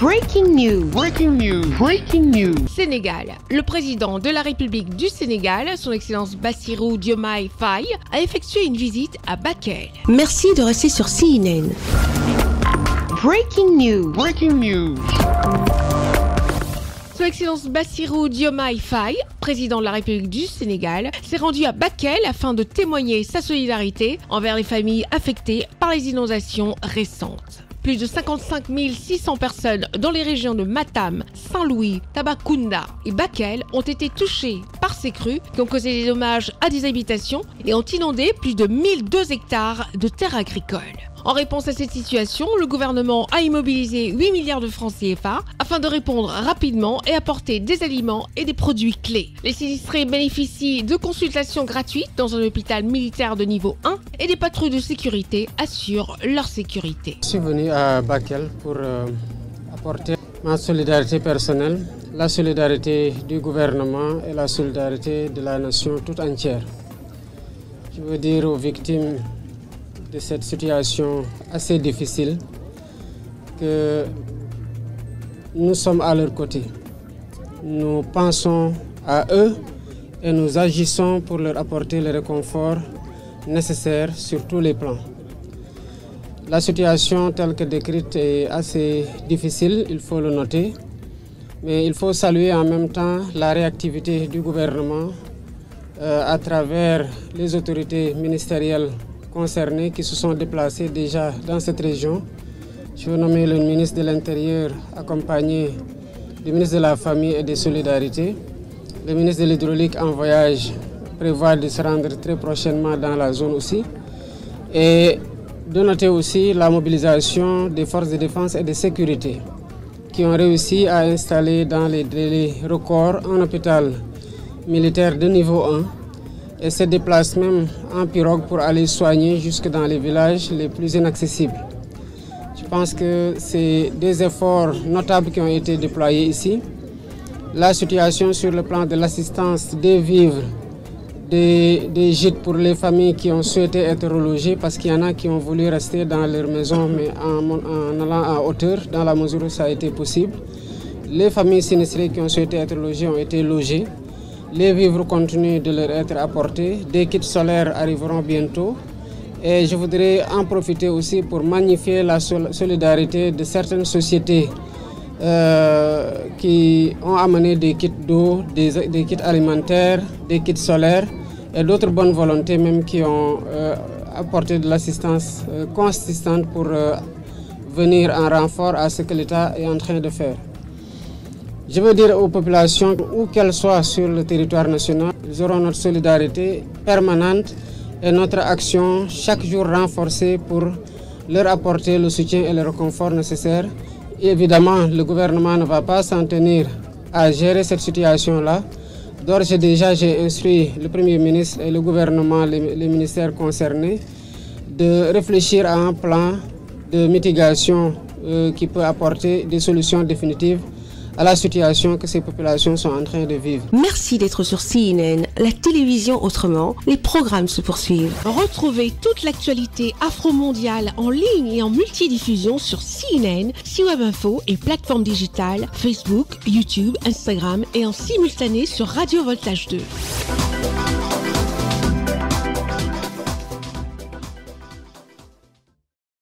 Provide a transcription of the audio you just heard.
Breaking news. Breaking news. Breaking news. Sénégal. Le président de la République du Sénégal, son Excellence Bassirou Diomaye Faye, a effectué une visite à Bakel. Merci de rester sur CNN. Breaking news. Breaking news. Son Excellence Bassirou Diomaye Faye, président de la République du Sénégal, s'est rendu à Bakel afin de témoigner sa solidarité envers les familles affectées par les inondations récentes. Plus de 55 600 personnes dans les régions de Matam, Saint-Louis, Tambacounda et Bakel ont été touchées par ces crues qui ont causé des dommages à des habitations et ont inondé plus de 1002 hectares de terres agricoles. En réponse à cette situation, le gouvernement a immobilisé 8 milliards de francs CFA afin de répondre rapidement et apporter des aliments et des produits clés. Les sinistrés bénéficient de consultations gratuites dans un hôpital militaire de niveau 1 et des patrouilles de sécurité assurent leur sécurité. Je suis venu à Bakel pour apporter ma solidarité personnelle, la solidarité du gouvernement et la solidarité de la nation toute entière. Je veux dire aux victimes de cette situation assez difficile que nous sommes à leur côté. Nous pensons à eux et nous agissons pour leur apporter le réconfort nécessaire sur tous les plans. La situation telle que décrite est assez difficile, il faut le noter, mais il faut saluer en même temps la réactivité du gouvernement à travers les autorités ministérielles concernés qui se sont déplacés déjà dans cette région. Je veux nommer le ministre de l'Intérieur accompagné du ministre de la Famille et des Solidarités. Le ministre de l'Hydraulique en voyage prévoit de se rendre très prochainement dans la zone aussi. Et de noter aussi la mobilisation des forces de défense et de sécurité qui ont réussi à installer dans les délais records un hôpital militaire de niveau 1 et se déplacent même en pirogue pour aller soigner jusque dans les villages les plus inaccessibles. Je pense que c'est des efforts notables qui ont été déployés ici. La situation sur le plan de l'assistance des vivres, des gîtes pour les familles qui ont souhaité être relogées, parce qu'il y en a qui ont voulu rester dans leur maison mais en allant en hauteur, dans la mesure où ça a été possible. Les familles sinistrées qui ont souhaité être logées ont été logées. Les vivres continuent de leur être apportés. Des kits solaires arriveront bientôt. Et je voudrais en profiter aussi pour magnifier la solidarité de certaines sociétés qui ont amené des kits d'eau, des kits alimentaires, des kits solaires et d'autres bonnes volontés même qui ont apporté de l'assistance consistante pour venir en renfort à ce que l'État est en train de faire. Je veux dire aux populations, où qu'elles soient sur le territoire national, nous aurons notre solidarité permanente et notre action chaque jour renforcée pour leur apporter le soutien et le réconfort nécessaire. Et évidemment, le gouvernement ne va pas s'en tenir à gérer cette situation-là. D'ores et déjà, j'ai instruit le Premier ministre et le gouvernement, les ministères concernés, de réfléchir à un plan de mitigation qui peut apporter des solutions définitives à la situation que ces populations sont en train de vivre. Merci d'être sur CNN, la télévision autrement. Les programmes se poursuivent. Retrouvez toute l'actualité afro-mondiale en ligne et en multidiffusion sur CNN, C-Web Info et plateformes digitales, Facebook, YouTube, Instagram et en simultané sur Radio Voltage 2.